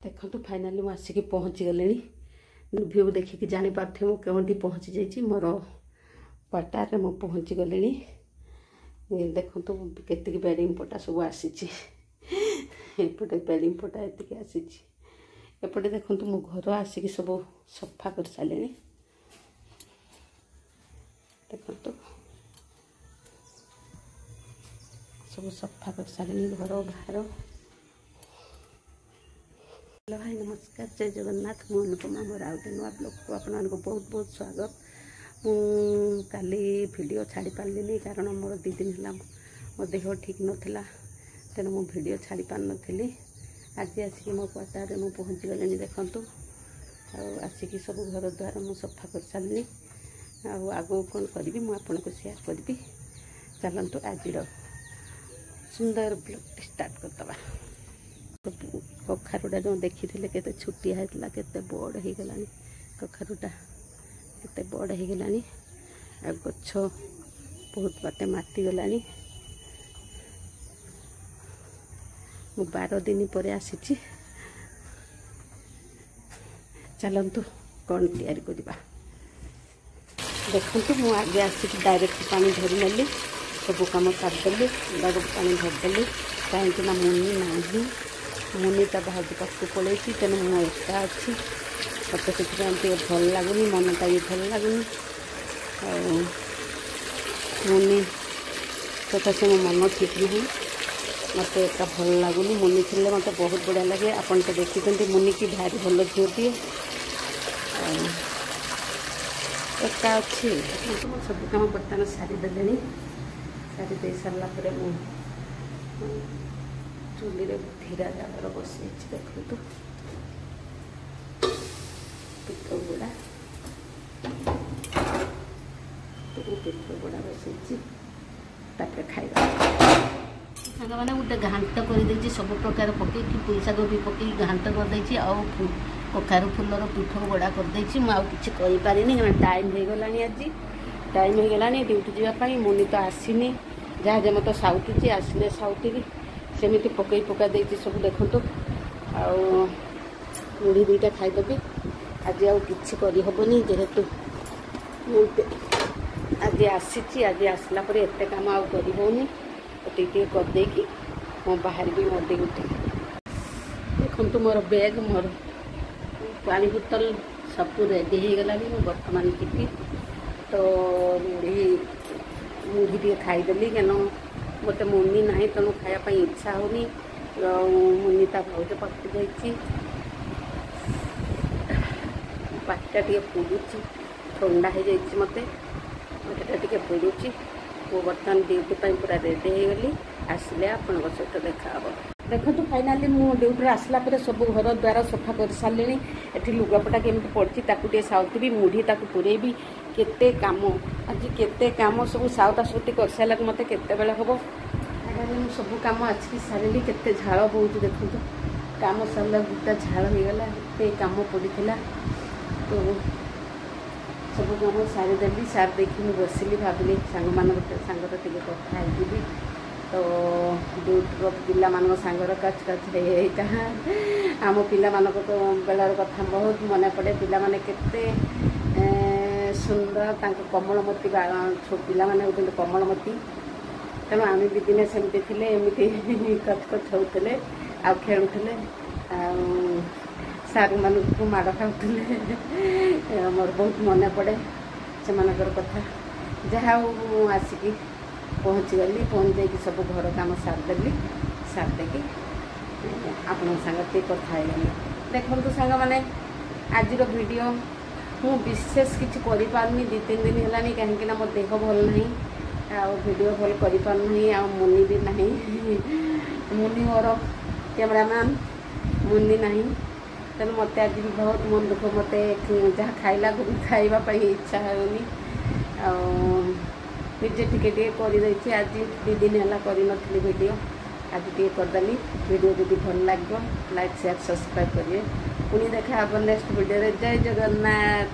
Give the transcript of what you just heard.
देखो तो फाइनाली मुझे आसिक पहुँची गले व्यू देखिकी जापारे मुझे कौटी पहुँची जाइए मोर पटारे मुझे पहुँची गले देखो तो केतिक बेडिंग पटा सब आसी एपटे बेडिंग पटा एतिक आसी एपटे देखो मो घर आसिक सब सफा कर सारे देखो तो सब सफा कर सारे घर बाहर। हेलो भाई नमस्कार जय जगन्नाथ मु अनुपमा मोर आउटे नुआ ब्लॉग को आपको बहुत बहुत स्वागत। काली वीडियो छाड़ी पार्ली कारण मोर 2 दिन है मो देह ठीक नाला तेणु मु वीडियो छाड़ी पार नी। आज आसिक मो क्वार्टर में पहुँची गले देखु आसिक सब घर द्वार मु सफा कर सारे आगो कौन करी मुझे सेयार करी। चलतु आज सुंदर ब्लॉग स्टार्ट करदे। कखारुटा जो देखी थे के छुटिया होता के बड़ हो गला कखारुटा के बड़ हो गला गछ बहुत बाटे माती गला। मु 12 दिन पर आसी चलतु कौन तैयारी करवा देखु मु आगे आसिक डायरेक्ट पानी धरी नेली सब कम करदेली डायरेक्ट पानी धरदेली कहीं मुनि ना मुनि ता भाज पाक पड़े तेणु मुझे एका अच्छी मत से भल लगुनि मनटा भी भल लगुनि मुनि तथा से मो मन ठीक नहीं मत एका भल लगुनि मुनि थे मत बहुत बढ़िया लगे। आपन तो देखते मुनि की भारी भल झीटे एका अच्छी सब कम बर्तमान सारीदे सारीदे सारापर चुली धीरा जागर बस देखु तो पिठ गुड़ा बस खाइबा साग मैंने गोटे घाट कर सब प्रकार पकई पुई शाग भी पकई घाट करदे कखारु फुलर पिठ गोड़ा करदे मुझे टाइम हो गला आज टाइम हो गला ड्यूटी जावाई मुनि तो आसनी जहाँ जम तो साउथी आसिले साउथी सेमती पकई पका दे सब देखु मुढ़ी 2टा खाईदेवी आज आनी जेहेतु आज आसी आज आसला एत कम आनी टे करदे मो बाहर भी मो ड्यूटी देखु मोर बैग मोर पानी बोतल सब रेडी हो गला बर्तमान जी तो मुढ़ी टे खाईदेली क्या मत मुनि ना तेणु खायापी इच्छा होनी मुनि ता भाज पाक जा पाटा टे पोड़ी ठंडा हो जाए मत टे पोड़ी वो बर्तमान ड्यूटी पूरा रेडी हो गली आसिले आपण सहित देखा देखो तो फाइनाली मु ड्यूटी आसला सब घर द्वार सफा कर सारे ये लुगापटा केमी पड़ी साउथी मुढ़ी पूरेबी केते काम आज केते काम सब साउथ सुती कर सारा मत केते बेले हम सब कम आसिक सारे केते झाड़ बहुत देखु कम सरला गोटा झाड़ हो गला ये कम पड़ा तो सब कम सारीदेली सार देखी बसिली भाविली सांग टे कथा तो ड्यूटी पिला सांगर काच काच है आम पिला तो बेलार कथा बहुत मन पड़े पिला माने केते सुंदर कमलमती पिला माने होते कमलमती तेणु आम भी दिने सेमती थे एमती कच कच होते आ खेलुले सार मानक माड़ खाऊले मोर बहुत मन पड़े से कथा जहाँ आसिक पहुँची गली पहुँच जाकि सब घर कम सारदेली सारदे आपण सांगे कथा गली देखो सांग मैंने आज वीडियो मु विशेष किसी कर 2-3 दिन है कहीं मो देह भल ना वीडियो भल कर मुनि भी ना मुनि मोर कैमरामैन मुनि ना तेणु मत आज भी बहुत मन दुख मत जहाँ खाइला खावाई इच्छा होनी निजे टे कर आज 2 दिन है कर वीडियो आज टे करदेली वीडियो जब भल लगे लाइक शेयर सब्सक्राइब करिए पुणी देखा नेक्स्ट वीडियो जय जगन्नाथ।